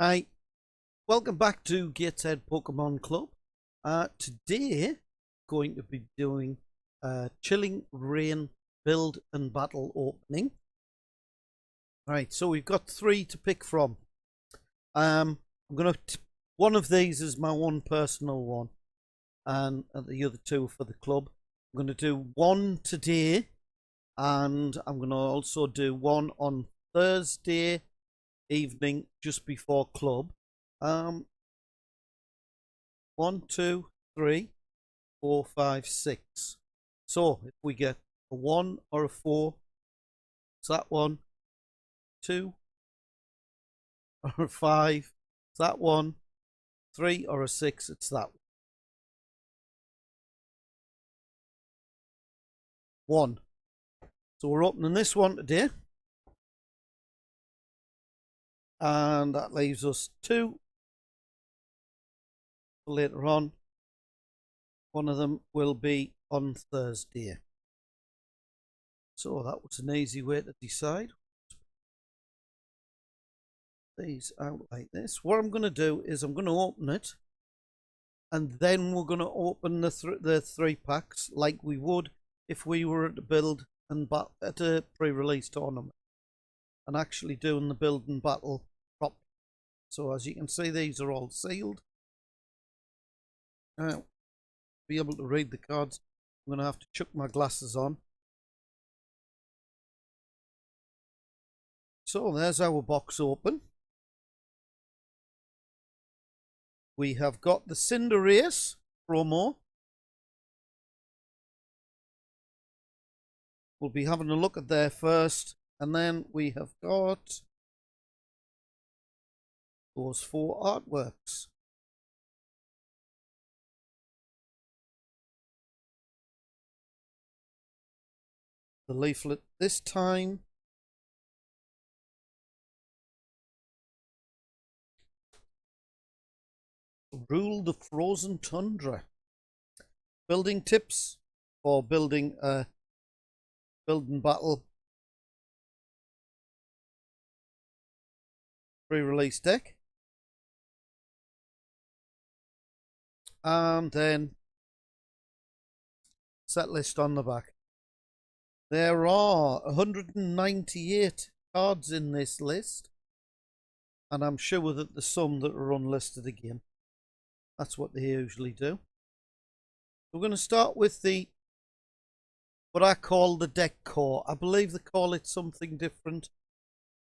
Hi, welcome back to Gateshead Pokemon Club. Today, going to be doing Chilling Rain build and battle opening. Right, so we've got three to pick from. I'm gonna one of these is my one personal one, and the other two for the club. I'm gonna do one today, and I'm gonna also do one on Thursday evening just before club. 1, 2, 3, 4, 5, 6. So if we get a 1 or a 4, it's that one. 2 or a 5, it's that one. 3 or a 6, it's that one. So we're opening this one today. And that leaves us 2 for later on. One of them will be on Thursday. So that was an easy way to decide. These out like this. What I'm going to do is I'm going to open it, and then we're going to open the 3 packs like we would if we were at a build and at a pre-release tournament, and actually doing the build and battle properly. So as you can see, these are all sealed. Now, to be able to read the cards, I'm going to have to chuck my glasses on. So there's our box open. We have got the Cinderace promo. We'll be having a look at there first, and then we have got those 4 artworks. The leaflet this time. Rule the Frozen Tundra. Building tips for building a build and battle pre-release deck. And then set list on the back. There are 198 cards in this list, and I'm sure that there's some that are unlisted again. That's what they usually do. We're going to start with what I call the deck core. I believe they call it something different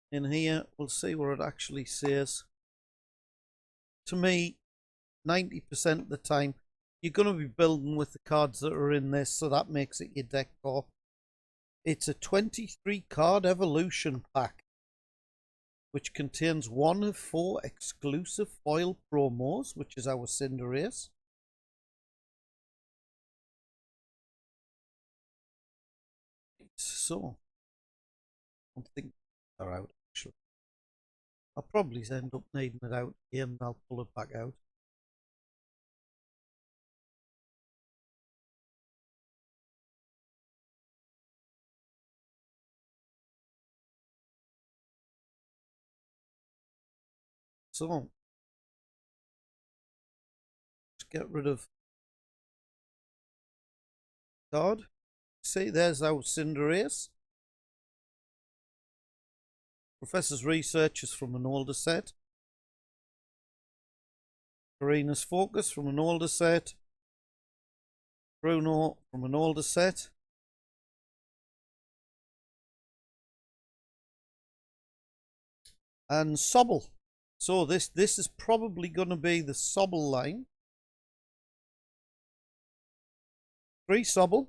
in here. We'll see what it actually says. To me, 90% of the time, you're going to be building with the cards that are in this, so that makes it your deck core. It's a 23 card evolution pack, which contains 1 of 4 exclusive foil promos, which is our Cinderace. So, I think they're out actually. I'll probably end up needing it out again, and I'll pull it back out. So, let's get rid of card. See, there's our Cinderace. Professor's Research is from an older set. Karina's Focus from an older set. Bruno from an older set. And Sobble. So this is probably going to be the Sobble line. 3 Sobble.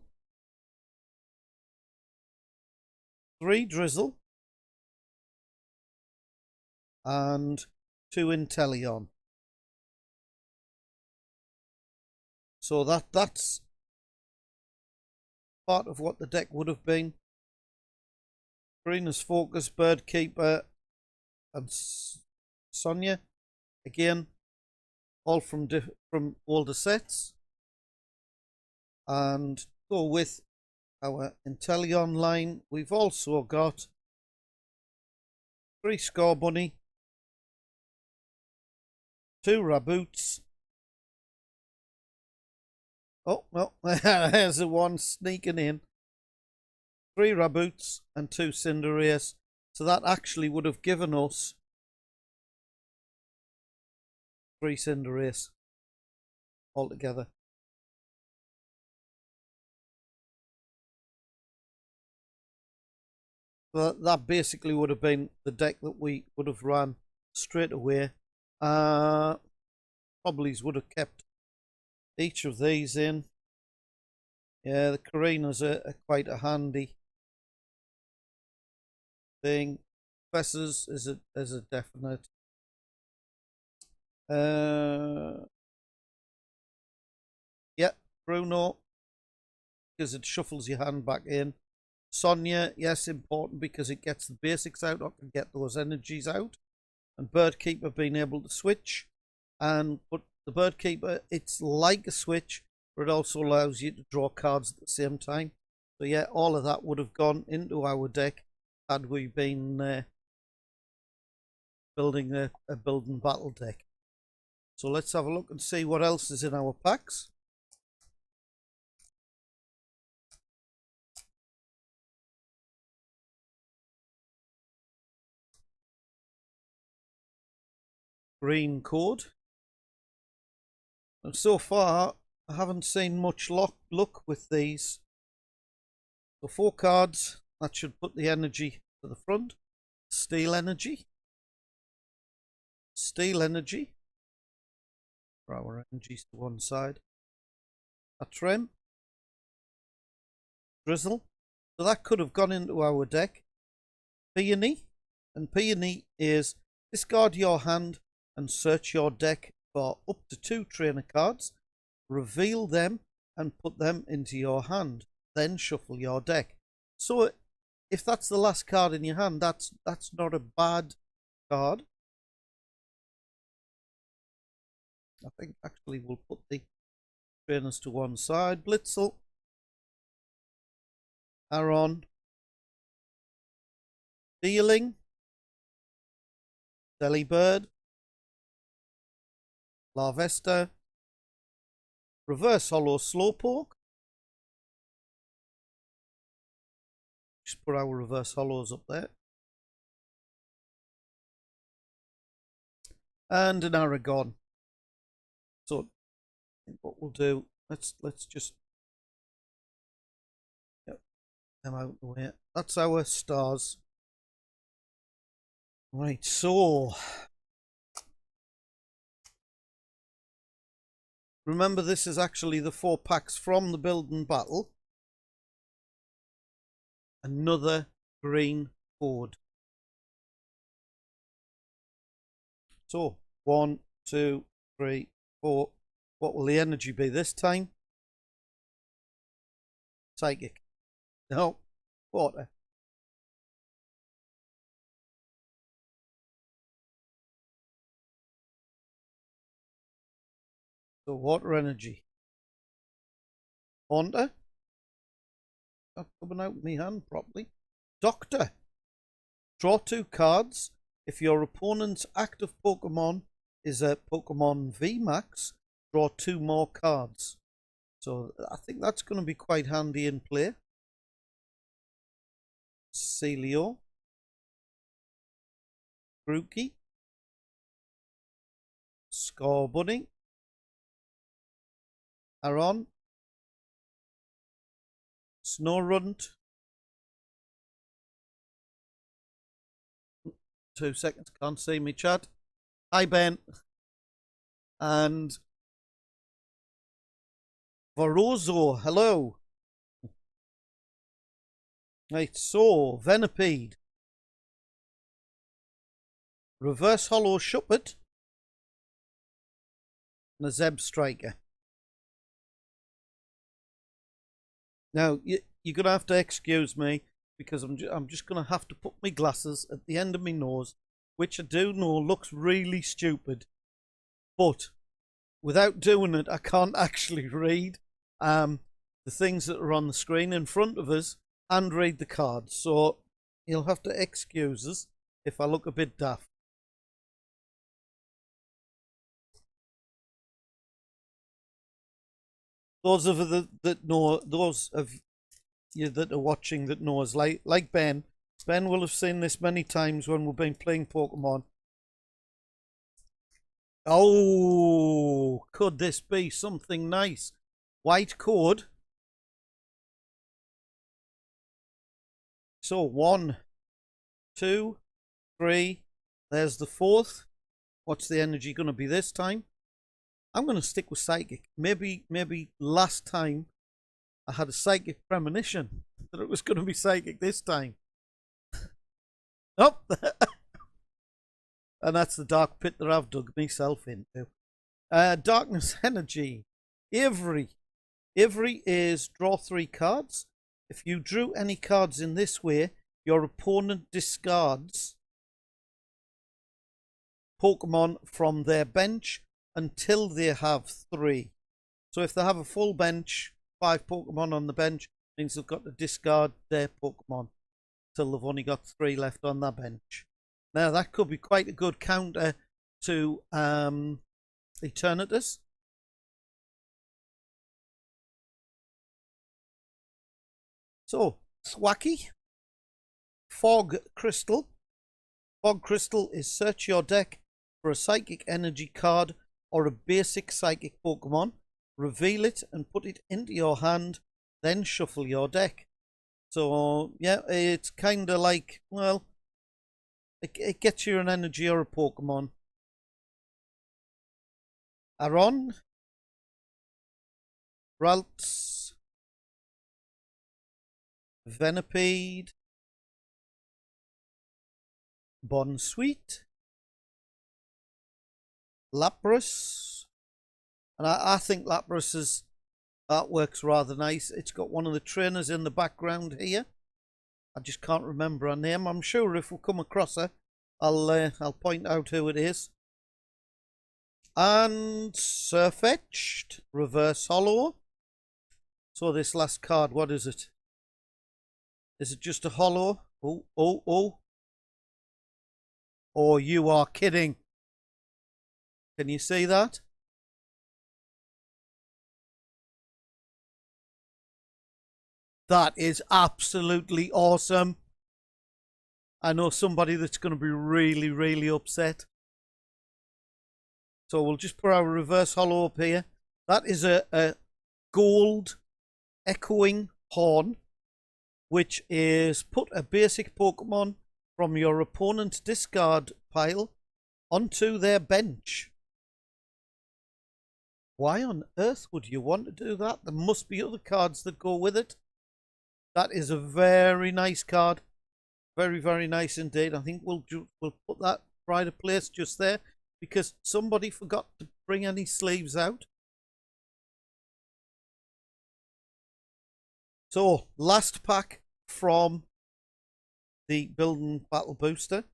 3 Drizzle. And 2 Inteleon. So that's part of what the deck would have been. Karina's Focus, Bird Keeper, and Sonia, again, all from older sets. And go with our Inteleon line. We've also got 3 Scorbunny, 2 Raboots. Oh, no, there's the one sneaking in. 3 Raboots and 2 Cinderace. So that actually would have given us 3 Cinderace altogether. So that basically would have been the deck that we would have run straight away. Probably would have kept each of these in. Yeah, the Karinas are quite a handy thing. Professors is a definite. Yeah, Bruno, because it shuffles your hand back in. Sonia, yes, important because it gets the basics out. I can get those energies out. And Birdkeeper being able to switch. But the Birdkeeper, it's like a switch, but it also allows you to draw cards at the same time. So yeah, all of that would have gone into our deck had we been building a build and battle deck. So let's have a look and see what else is in our packs. Green code. And so far, I haven't seen much luck with these. So 4 cards, that should put the energy to the front. Steel energy. Steel energy. For our energies to one side. A trim. Drizzle. So that could have gone into our deck. Peony. And Peony is discard your hand and search your deck for up to 2 trainer cards. Reveal them and put them into your hand. Then shuffle your deck. So if that's the last card in your hand, that's not a bad card. I think actually we'll put the trainers to one side. Blitzel. Aron. Dealing. Delibird. Larvesta. Reverse Hollow Slowpoke. Just put our reverse hollows up there. And an Aragon. So I think what we'll do, let's just get them out of the way. That's our stars. Right, so remember this is actually the 4 packs from the build and battle. Another green code. So 1, 2, 3, 4. What will the energy be this time? Psychic. No, water. So water energy. Haunter. Not coming out of my hand properly. Doctor. Draw 2 cards. If your opponent's active Pokemon is a Pokemon VMAX, draw 2 more cards. So I think that's going to be quite handy in play. Celio. Grookey. Scorbunny. Aron. Snorunt. 2 seconds, can't see me chat. Hi Ben. And Varozo, hello. Right, so Venipede. Reverse Hollow Shuppet. And a Zeb Striker. Now, you're going to have to excuse me because I'm just going to have to put my glasses at the end of my nose, which I do know looks really stupid. But without doing it, I can't actually read the things that are on the screen in front of us and read the cards. So you'll have to excuse us if I look a bit daft. Those of you that know, those of you that are watching that knows, like Ben. Ben will have seen this many times when we've been playing Pokemon. Oh, could this be something nice? White code. So 1, 2, 3. There's the fourth. What's the energy going to be this time? I'm going to stick with psychic. Maybe last time I had a psychic premonition that it was going to be psychic this time. Oh, and that's the dark pit that I've dug myself into. Darkness energy. Avery. Avery is draw 3 cards. If you drew any cards in this way, your opponent discards Pokemon from their bench until they have 3. So if they have a full bench, 5 Pokemon on the bench, means they've got to discard their Pokemon till they've only got 3 left on their bench. Now that could be quite a good counter to Eternatus. So, Thwacky. Fog Crystal. Fog Crystal is search your deck for a psychic energy card or a basic psychic Pokemon, reveal it and put it into your hand, then shuffle your deck. So, yeah, it's kind of like, well, it gets you an energy or a Pokemon. Aron. Ralts. Venipede. Bonsweet. Lapras. And I think Lapras's artwork's rather nice. It's got one of the trainers in the background here. I just can't remember her name. I'm sure if we come across her, I'll point out who it is. And Surfetched. Reverse Hollow. So this last card, what is it? Is it just a hollow? Oh. Oh, you are kidding. Can you see that? That is absolutely awesome. I know somebody that's going to be really, really upset. So we'll just put our reverse hollow up here. That is a gold echoing horn, which is put a basic Pokemon from your opponent's discard pile onto their bench. Why on earth would you want to do that? There must be other cards that go with it. That is a very nice card. Very, very nice indeed. I think we'll put that pride of place just there because somebody forgot to bring any sleeves out. So, last pack from the Building Battle Booster.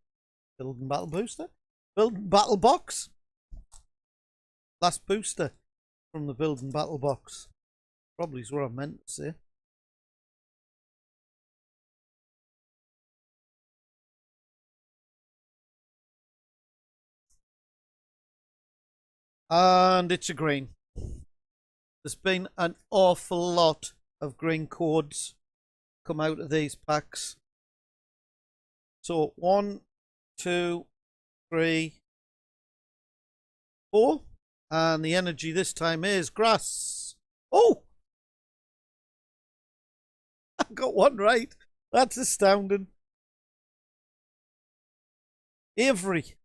Building Battle Box. Last booster from the Building Battle Box. Probably is what I meant to say. And it's a green. There's been an awful lot of green codes come out of these packs. So 1, 2, 3, 4. And the energy this time is grass. Oh! I got one right. That's astounding. Avery.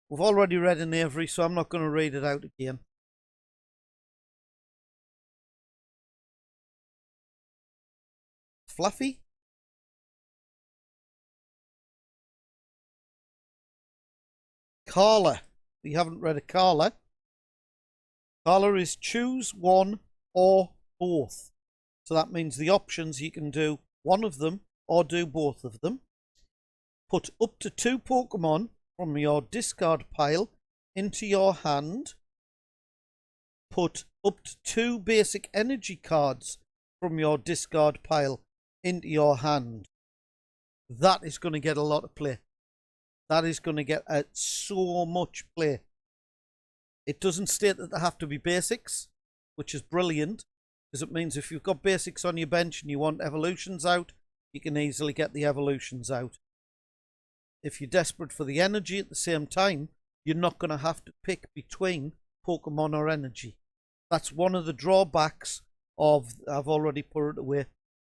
We've already read an Avery, so I'm not going to read it out again. Fluffy. Carla. We haven't read a Carla. Carla is choose one or both. So that means the options, you can do one of them or do both of them. Put up to 2 Pokemon from your discard pile into your hand. Put up to 2 basic energy cards from your discard pile into your hand. That is going to get a lot of play. That is going to get so much play. It doesn't state that they have to be basics. which is brilliant, because it means if you've got basics on your bench and you want evolutions out, you can easily get the evolutions out. If you're desperate for the energy at the same time, you're not going to have to pick between Pokemon or energy. That's one of the drawbacks of, I've already put it away,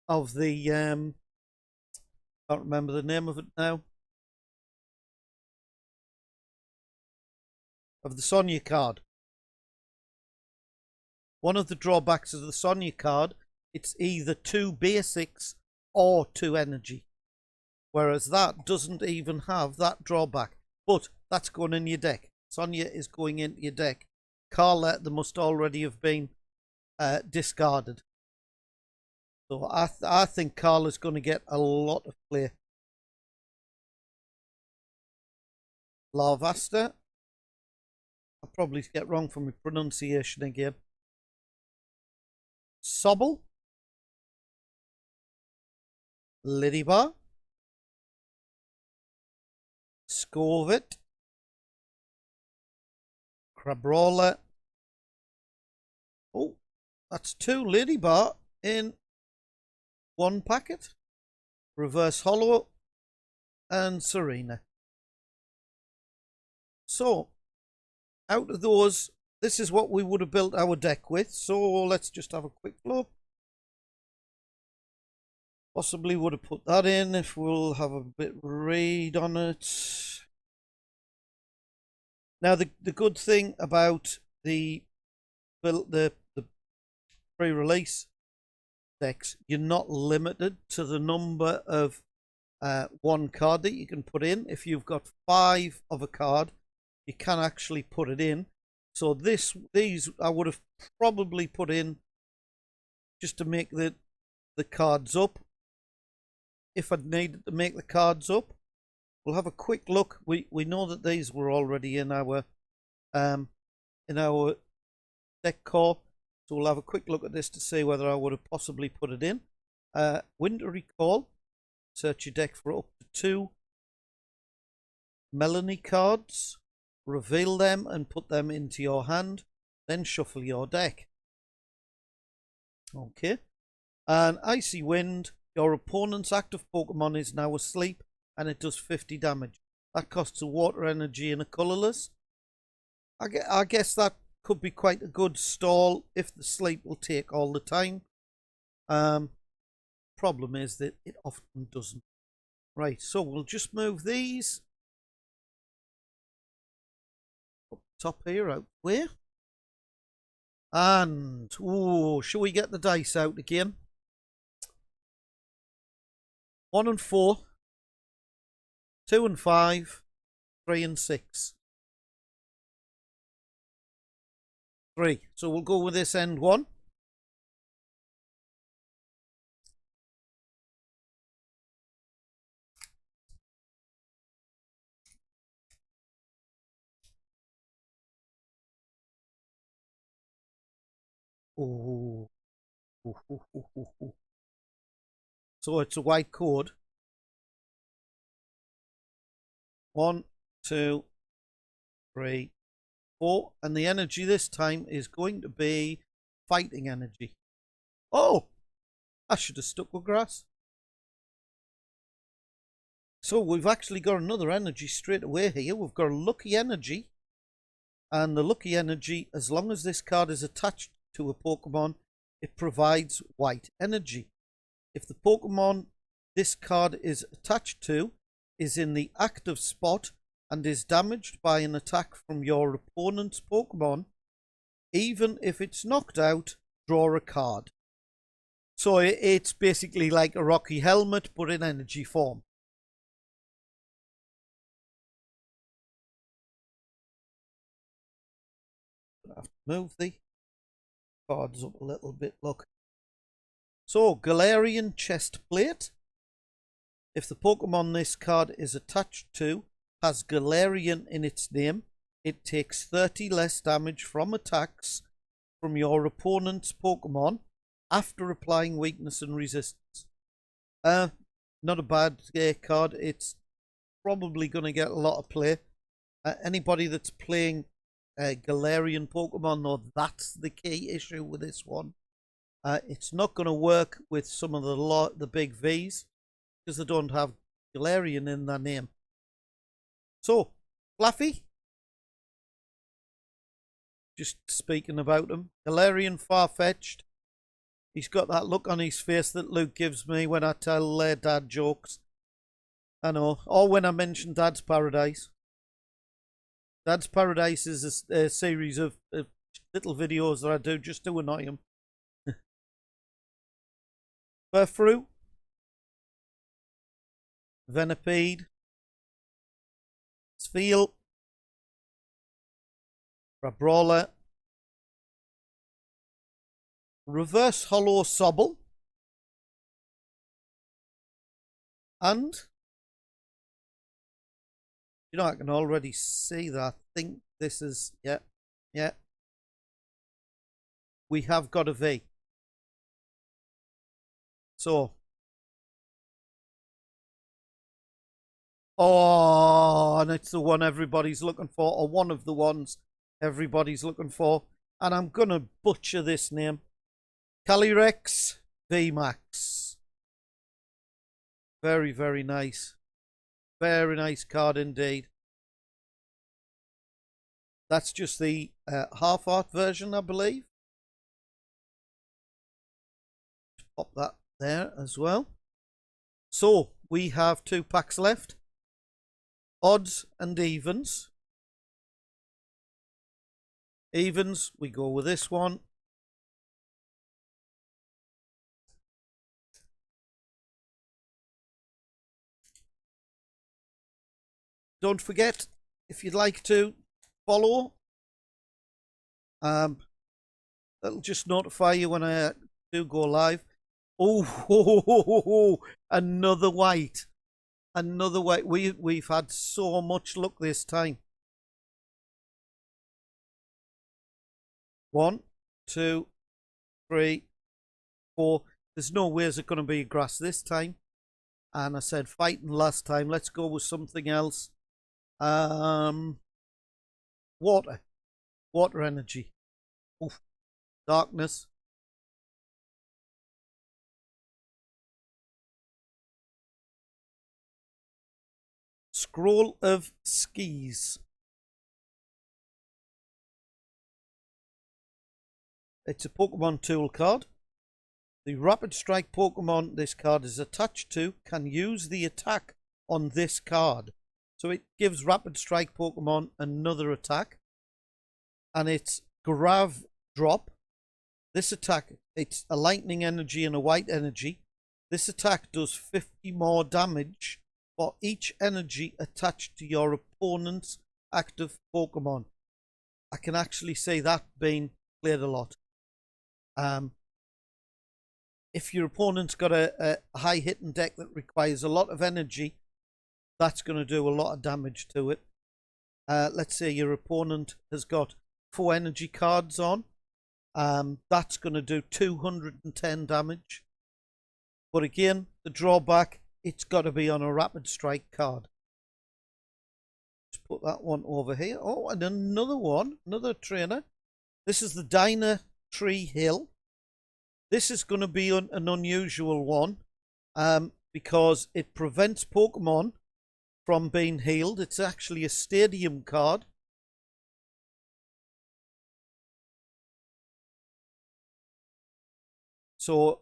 of the, can't remember the name of it now, of the Sonia card. One of the drawbacks of the Sonia card, it's either 2 basics or 2 energy. Whereas that doesn't even have that drawback. But that's going in your deck. Sonia is going into your deck. Carla, they must already have been discarded. So I think Carla's going to get a lot of play. Larvasta. I'll probably get wrong from my pronunciation again. Sobble. Lidibar. Scorvit. Crabrawler. Oh, that's 2 Lidibar in 1 packet. Reverse Hollow and Serena. So, out of those, this is what we would have built our deck with. So, let's just have a quick look. Possibly would have put that in if we'll have a bit read on it. Now, the good thing about the pre-release decks, you're not limited to the number of 1 card that you can put in. If you've got 5 of a card, you can actually put it in. So these I would have probably put in just to make the cards up. If I'd needed to make the cards up, we'll have a quick look. We know that these were already in our deck core, so we'll have a quick look at this to see whether I would have possibly put it in. Winter Recall. Search your deck for up to 2 Melanie cards. Reveal them and put them into your hand. Then shuffle your deck. Okay. And Icy Wind. Your opponent's active Pokemon is now asleep and it does 50 damage. That costs a water energy and a colourless. I guess that could be quite a good stall if the sleep will take all the time. Problem is that it often doesn't. Right, so we'll just move these up top here, out where? And, ooh, shall we get the dice out again? 1 and 4, 2 and 5, 3 and 6. 3. So we'll go with this end one. Oh. So it's a white code. 1, 2, 3, 4. And the energy this time is going to be fighting energy. Oh! I should have stuck with grass. So we've actually got another energy straight away here. We've got a lucky energy. And the lucky energy, as long as this card is attached to a Pokemon, it provides white energy. If the Pokemon this card is attached to is in the active spot and is damaged by an attack from your opponent's Pokemon, even if it's knocked out, draw a card. So it's basically like a Rocky Helmet, but in energy form. I have to move the cards up a little bit, look. So, Galarian Chest Plate. If the Pokemon this card is attached to has Galarian in its name, it takes 30 less damage from attacks from your opponent's Pokemon after applying weakness and resistance. Not a bad card. It's probably going to get a lot of play. Anybody that's playing Galarian Pokemon, though. That's the key issue with this one. It's not going to work with some of the big Vs because they don't have Galarian in their name. So, Fluffy. Just speaking about him. Galarian Farfetch'd. He's got that look on his face that Luke gives me when I tell dad jokes. I know. Or when I mention Dad's Paradise. Dad's Paradise is a series of little videos that I do just to annoy him. Furfrou. Venipede. Spheal. Brawler. Reverse Hollow Sobble. And, you know, I can already see that. I think this is, yeah. We have got a V. So. Oh, and it's the one everybody's looking for, or one of the ones everybody's looking for. And I'm going to butcher this name. Calyrex VMAX. Very, very nice. Very nice card indeed. That's just the half art version, I believe. Pop that there as well. So we have 2 packs left. Odds and evens. Evens, we go with this one. Don't forget, if you'd like to follow, that'll just notify you when I do go live. Oh, another white. Another white. We've had so much luck this time. 1, 2, 3, 4. There's no way it's going to be grass this time. And I said fighting last time. Let's go with something else. Water energy. Oof. Darkness. Scroll of Skis. It's a Pokemon tool card. The Rapid Strike Pokemon this card is attached to can use the attack on this card. So it gives Rapid Strike Pokemon another attack. And it's Grav Drop. This attack, it's a lightning energy and a white energy. This attack does 50 more damage for each energy attached to your opponent's active Pokemon. I can actually see that being played a lot. If your opponent's got a high hitting deck that requires a lot of energy, that's going to do a lot of damage to it. Let's say your opponent has got 4 energy cards on. That's going to do 210 damage. But again, the drawback, it's got to be on a Rapid Strike card. Just put that one over here. Oh, and another one, another trainer. This is the Diner Tree Hill. This is going to be an unusual one because it prevents Pokemon from being healed. It's actually a stadium card. So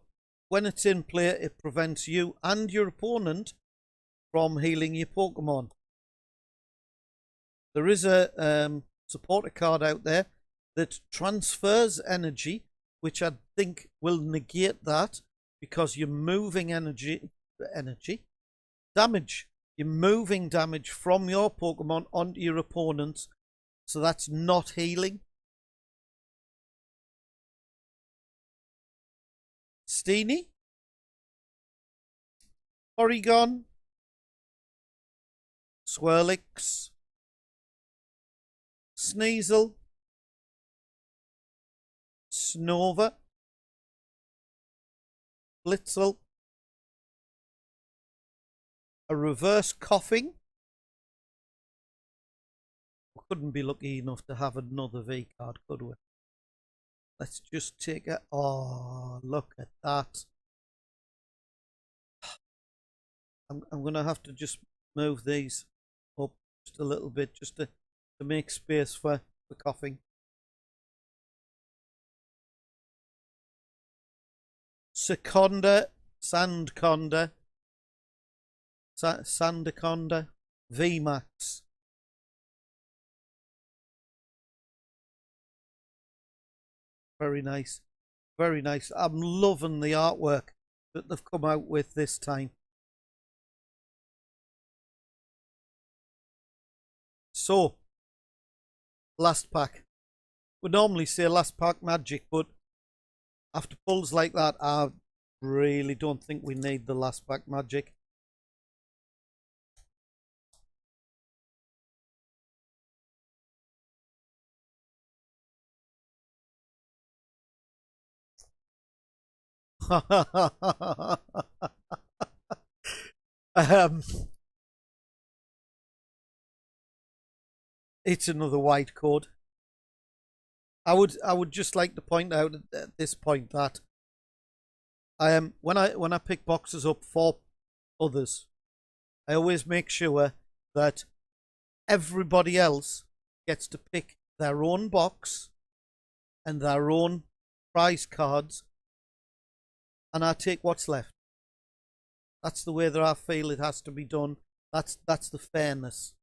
when it's in play, it prevents you and your opponent from healing your Pokemon. There is a supporter card out there that transfers energy, which I think will negate that because you're moving damage. You're moving damage from your Pokemon onto your opponent's. So that's not healing. Steenie. Porygon. Swirlix. Sneasel. Snover. Blitzel. A reverse coughing. couldn't be lucky enough to have another V card, could we? Let's just take it. Oh, look at that. I'm going to have to just move these up just a little bit just to make space for coughing. Seconda, Sandconda, Sandaconda, VMAX. Very nice. Very nice. I'm loving the artwork that they've come out with this time. So, last pack. We normally say last pack magic, but after pulls like that, I really don't think we need the last pack magic. It's another white code. I would just like to point out at this point that when I pick boxes up for others, I always make sure that everybody else gets to pick their own box and their own prize cards, and I take what's left. That's the way that I feel it has to be done. That's the fairness,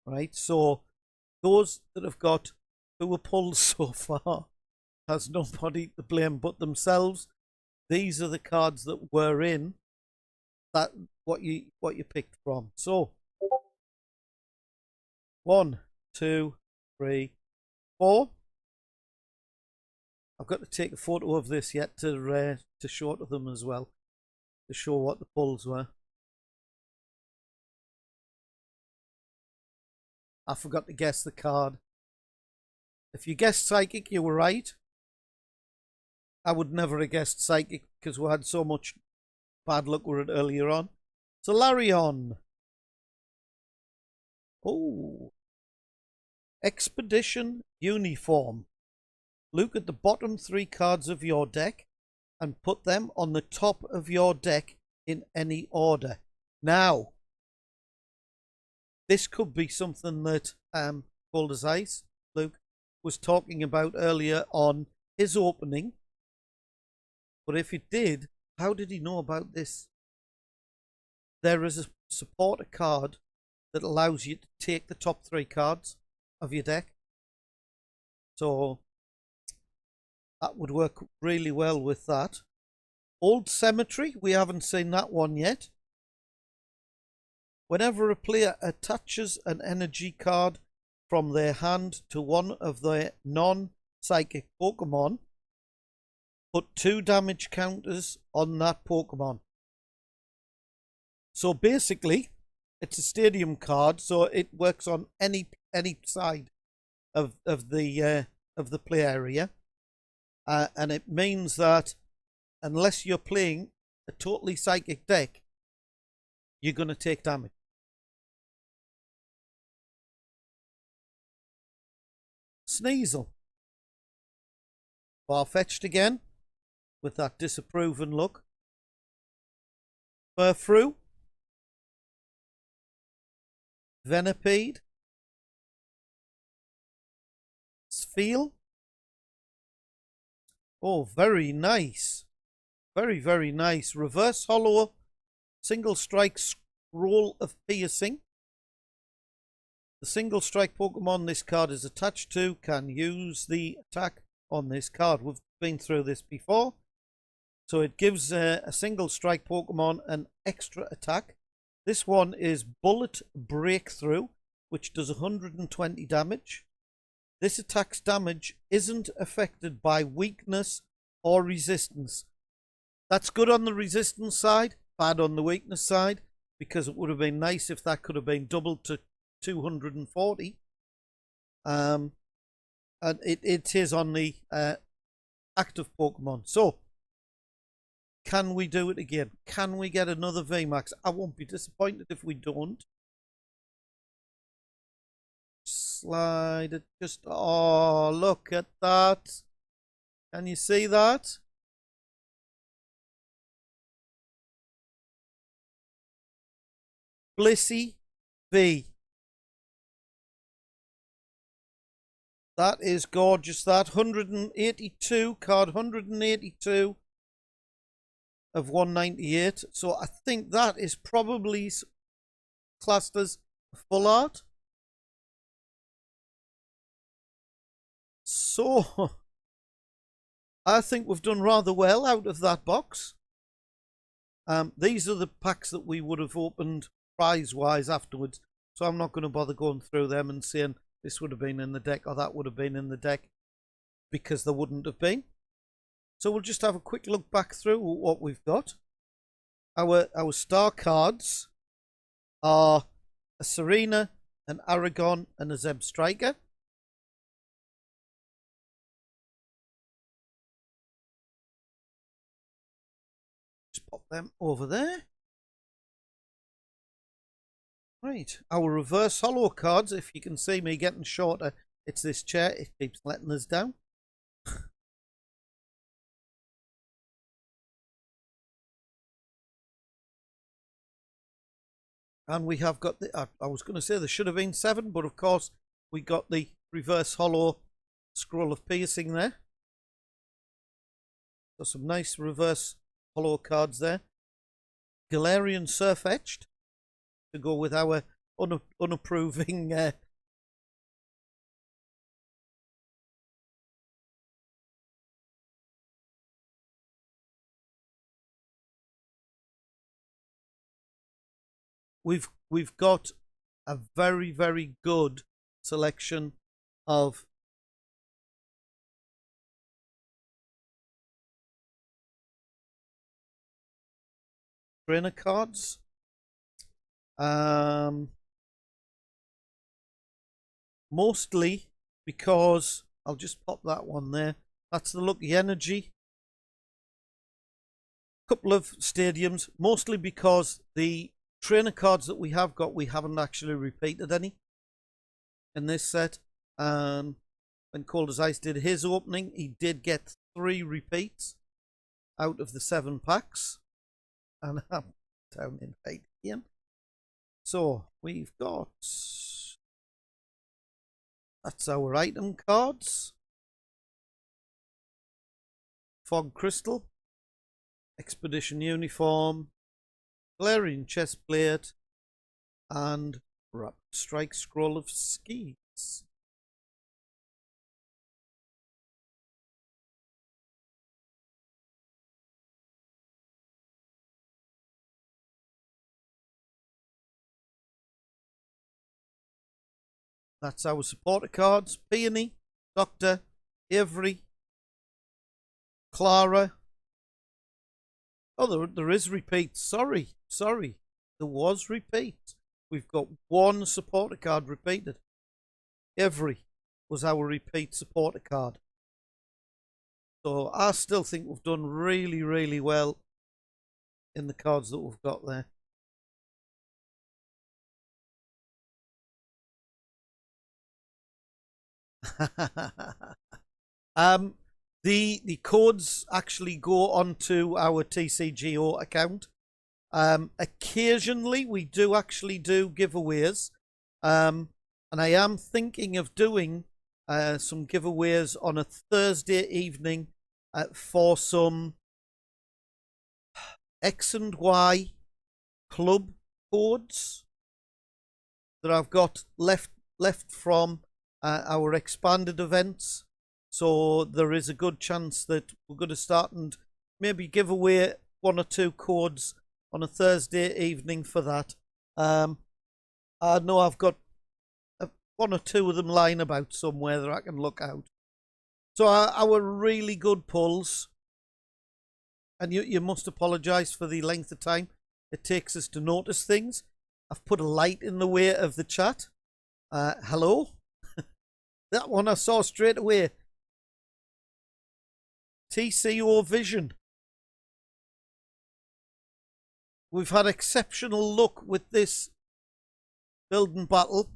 right? So those that have got who were pulled so far has nobody to blame but themselves. These are the cards that were in that what you picked from. So 1, 2, 3, 4. I've got to take a photo of this yet to show to them as well, to show what the pulls were. I forgot to guess the card. If you guessed Psychic, you were right. I would never have guessed Psychic because we had so much bad luck with it earlier on. Solarion. Oh. Expedition Uniform. Look at the bottom 3 cards of your deck and put them on the top of your deck in any order. Now, this could be something that Cold as Ice, Luke, was talking about earlier on his opening. But if it did, how did he know about this? There is a supporter card that allows you to take the top 3 cards of your deck. So that would work really well with that. Old Cemetery, we haven't seen that one yet. Whenever a player attaches an energy card from their hand to one of their non-psychic Pokemon, put 2 damage counters on that Pokemon. So basically, it's a stadium card, so it works on any side of the play area, and it means that unless you're playing a totally psychic deck, you're going to take damage. Sneasel. Far-fetched again, with that disapproving look. Furfrou. Venipede. Spheal. Oh, very nice. Very, very nice. Reverse Hollow. Single strike Scroll of Piercing. The single strike Pokemon this card is attached to can use the attack on this card. We've been through this before. So it gives a single strike Pokemon an extra attack. This one is Bullet Breakthrough, which does 120 damage. This attack's damage isn't affected by weakness or resistance. That's good on the resistance side, bad on the weakness side, because it would have been nice if that could have been doubled to 240. And it is on the active Pokemon. So, can we do it again? Can we get another VMAX? I won't be disappointed if we don't. slide it just... Oh, look at that. Can you see that? Blissy V. That is gorgeous. That 182, card 182 of 198. So I think that is probably classed as full art. So I think we've done rather well out of that box. These are the packs that we would have opened prize-wise afterwards. So I'm not going to bother going through them and saying this would have been in the deck or that would have been in the deck, because there wouldn't have been. So we'll just have a quick look back through what we've got. Our star cards are a Serena, an Aragon, and a Zeb Striker. Just pop them over there. Right, our reverse holo cards, if you can see me getting shorter, it's this chair, it keeps letting us down. And we have got the, I was going to say there should have been 7, but of course we got the reverse holo scroll of piercing there. So some nice reverse holo cards there. Galarian Surf Etched to go with our unapproving we've got a very, very good selection of trainer cards. Mostly because I'll just pop that one there. That's the Lucky Energy. Couple of stadiums, mostly because the trainer cards that we have got, we haven't actually repeated any in this set. When Cold as Ice did his opening, he did get 3 repeats out of the 7 packs, and I'm down in 8 again. So we've got, that's our item cards. Fog Crystal, Expedition Uniform, Galarian Chest Plate, and Rapid Strike Scroll of Skis. That's our supporter cards. Peony, Doctor, Avery, Clara. Oh, there is repeats. Sorry. There was repeats. We've got 1 supporter card repeated. Avery was our repeat supporter card. So I still think we've done really, really well in the cards that we've got there. The codes actually go onto our TCGO account. Occasionally we do actually do giveaways, and I am thinking of doing some giveaways on a Thursday evening for some X and Y club codes that I've got left from our expanded events. So there is a good chance that we're going to start and maybe give away 1 or 2 codes on a Thursday evening for that. I know I've got 1 or 2 of them lying about somewhere that I can look out. So our really good pulls, and you must apologise for the length of time it takes us to notice things. I've put a light in the way of the chat. Hello? That one I saw straight away. TCO Vision. We've had exceptional luck with this build and battle.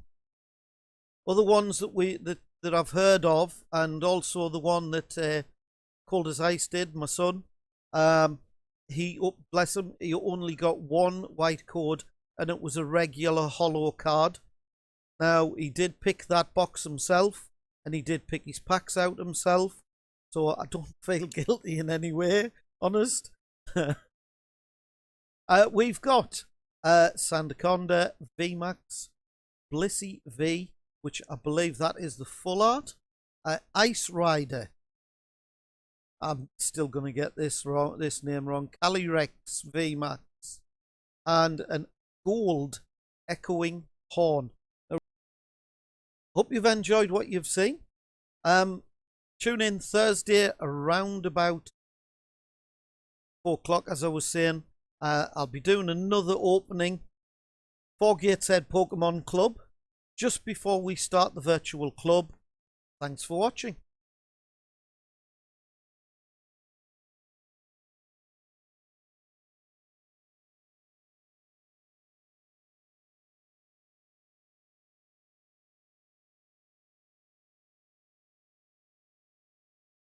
other ones that I've heard of, and also the one that Cold as Ice did, my son. He, bless him, he only got one white code, and it was a regular holo card. Now, he did pick that box himself, and he did pick his packs out himself, so I don't feel guilty in any way, honest. We've got Sandaconda VMAX, Blissey V, which I believe that is the full art, Ice Rider, I'm still going to get this name wrong, Calyrex VMAX, and an gold echoing horn. Hope you've enjoyed what you've seen. Tune in Thursday around about 4 o'clock, as I was saying. I'll be doing another opening for Gateshead Pokemon Club just before we start the virtual club. Thanks for watching.